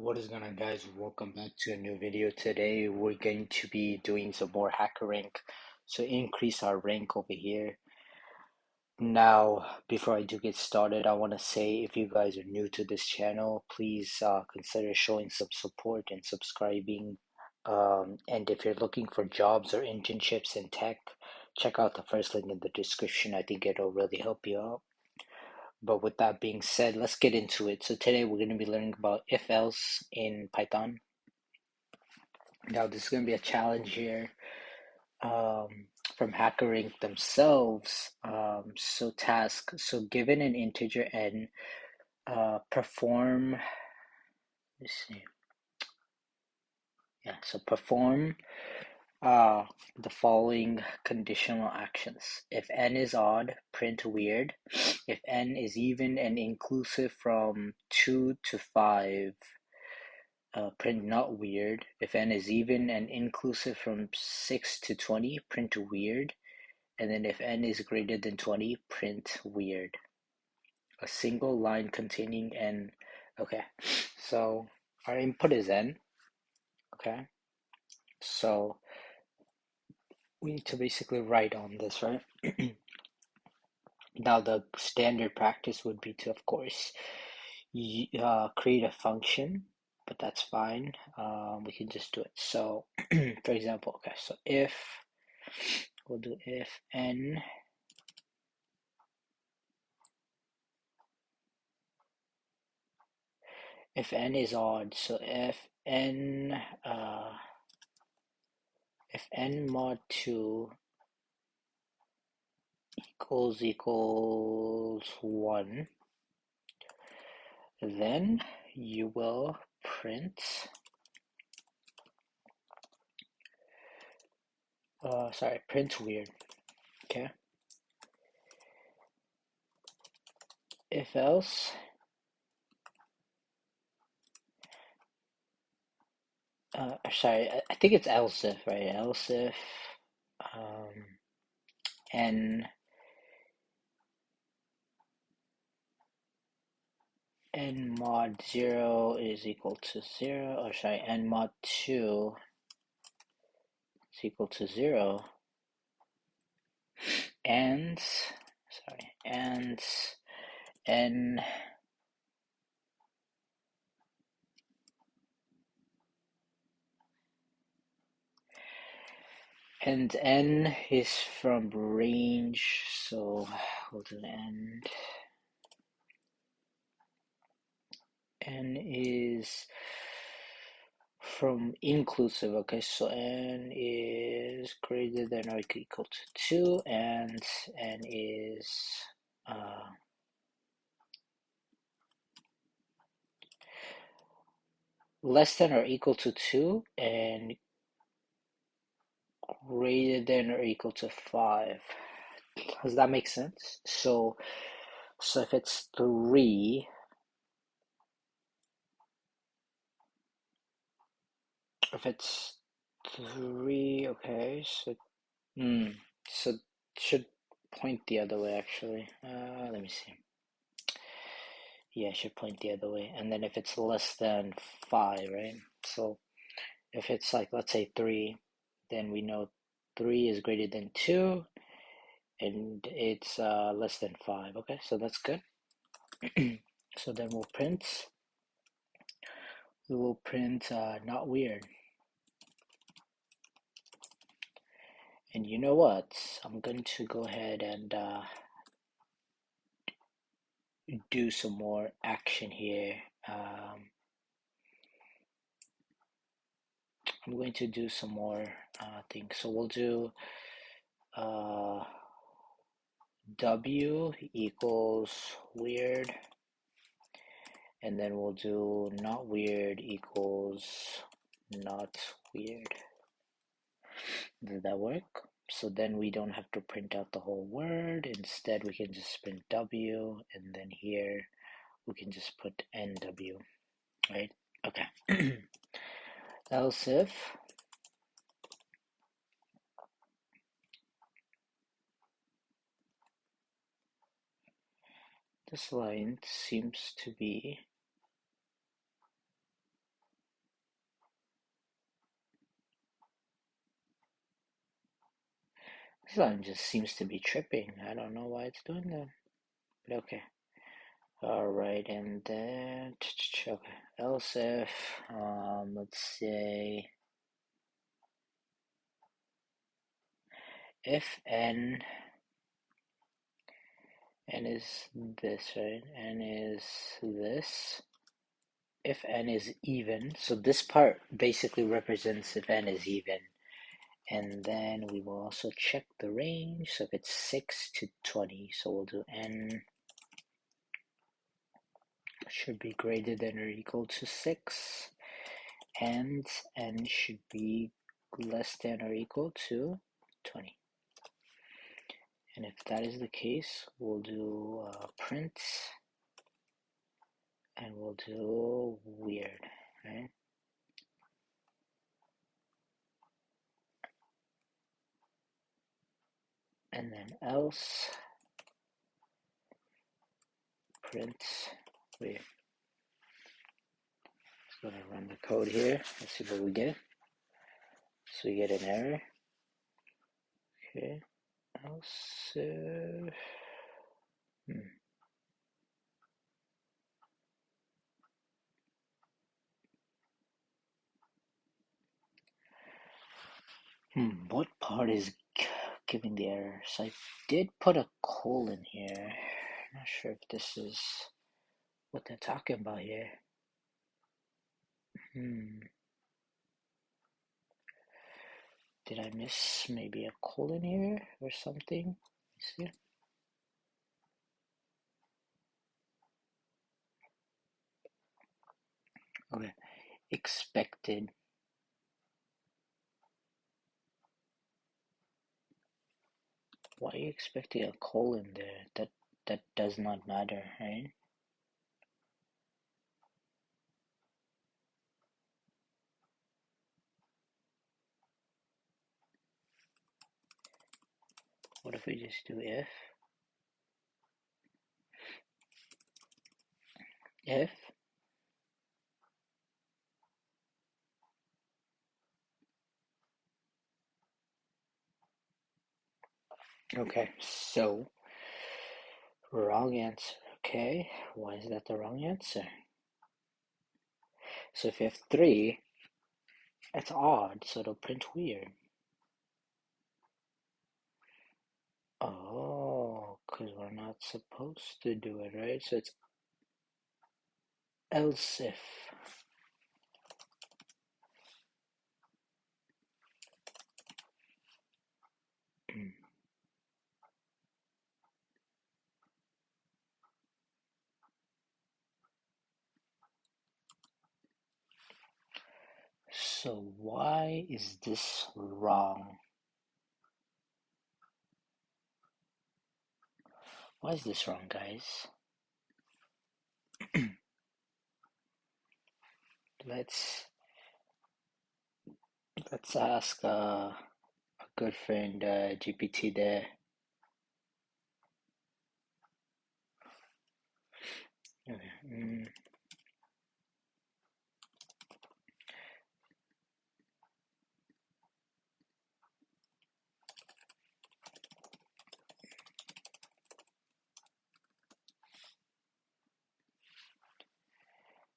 What is going on, guys? Welcome back to a new video. Today we're going to be doing some more hacker rank, so increase our rank over here. Now, before I do get started, I want to say if you guys are new to this channel, please consider showing some support and subscribing. And if you're looking for jobs or internships in tech, check out the first link in the description. I think it'll really help you out. But with that being said, let's get into it. So today we're going to be learning about if-else in Python. Now this is going to be a challenge here from HackerRank themselves. So given an integer n, perform, let's see, perform the following conditional actions. If n is odd, print weird. If n is even and inclusive from 2 to 5, print not weird. If n is even and inclusive from 6 to 20, print weird. And then if n is greater than 20, print weird. A single line containing n. Okay, so our input is n. Okay, so we need to basically write on this, right? Now the standard practice would be to, of course, create a function, but that's fine. We can just do it. So, for example, okay, so we'll do if n is odd, so if n mod 2 equals 1, then you will print print weird. Okay, if else I think it's else if, right? Else if n mod 0 is equal to 0, or n mod 2 is equal to 0, and n and n is from range, so we'll do n is from inclusive. Okay, so n is greater than or equal to 2, and n is less than or equal to 2 and greater than or equal to 5. Does that make sense? So if it's 3, okay, so so it should point the other way, actually. Let me see. Yeah, it should point the other way. And then if it's less than 5, right? So if it's like, let's say 3, then we know 3 is greater than 2, and it's less than 5. Okay, so that's good. So then we will print not weird. And you know what? I'm going to go ahead and do some more action here. I'm going to do some more things. So we'll do w equals weird, and then we'll do not weird equals not weird. Does that work? So then we don't have to print out the whole word. Instead, we can just print w, and then here we can just put nw, right? Okay. Else if this line seems to be This line just seems to be tripping. I don't know why it's doing that, but okay. Alright, and then, okay, else if, let's say, if n is this, right? N is this. If n is even, so this part basically represents if n is even. And then we will also check the range. So if it's 6 to 20, so we'll do n should be greater than or equal to 6. And n should be less than or equal to 20. And if that is the case, we'll do print, and we'll do weird, right? And then else, print weird. So I'm gonna run the code here. Let's see what we get. So we get an error. Okay. Else, what part is giving the error? So I did put a colon here. Not sure if this is what they're talking about here. Did I miss maybe a colon here or something? See? Okay. Expected. Why are you expecting a colon there? That does not matter, right? What if we just do if? If? Okay, so wrong answer. Okay, why is that the wrong answer? So if you have 3, it's odd, so it'll print weird. Oh, because we're not supposed to do it, right? So it's else if. So why is this wrong? Why is this wrong, guys? Let's ask a good friend GPT there. Okay.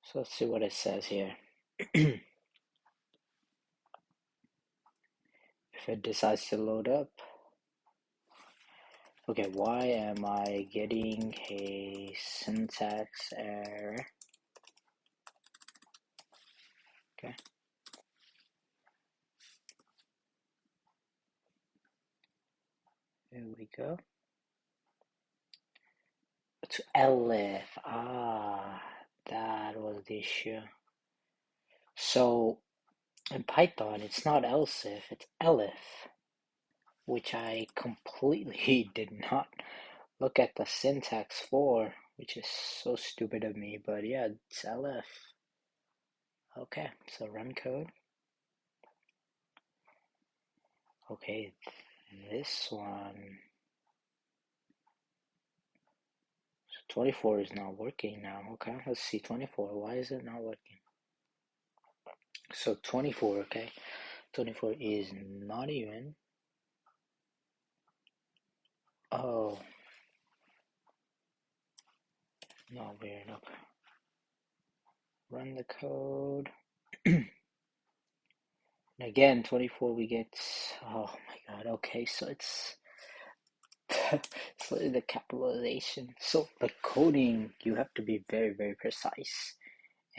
So let's see what it says here. If it decides to load up. Okay, why am I getting a syntax error? Okay. Here we go. To elif. That was the issue. So in Python, it's not else if, it's elif, which I completely did not look at the syntax for, which is so stupid of me, but yeah, it's elif. Okay, so run code. Okay, this one. So 24 is not working now. Okay, let's see 24. Why is it not working? So 24, okay. 24 is not even. Oh, no, weird. Okay. Run the code. Again, 24 we get, oh my god, okay, so it's so the capitalization. So the coding, you have to be very, very precise,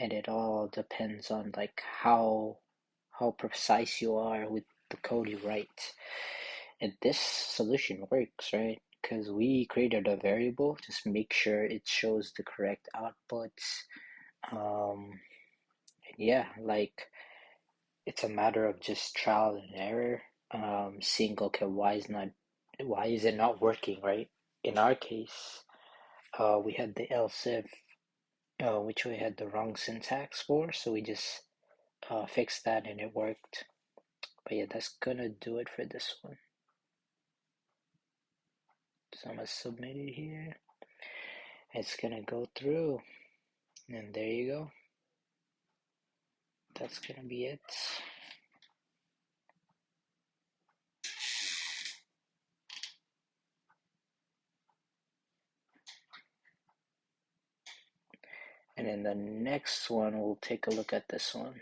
and it all depends on like how precise you are with the code you write. And this solution works, right? Because we created a variable, just make sure it shows the correct outputs. And yeah, like it's a matter of just trial and error, seeing okay why is it not working, right? In our case, we had the else if, which we had the wrong syntax for, so we just fixed that and it worked. But yeah, that's gonna do it for this one. So I'm gonna submit it here. It's gonna go through, and there you go. That's gonna be it. And in the next one, we'll take a look at this one.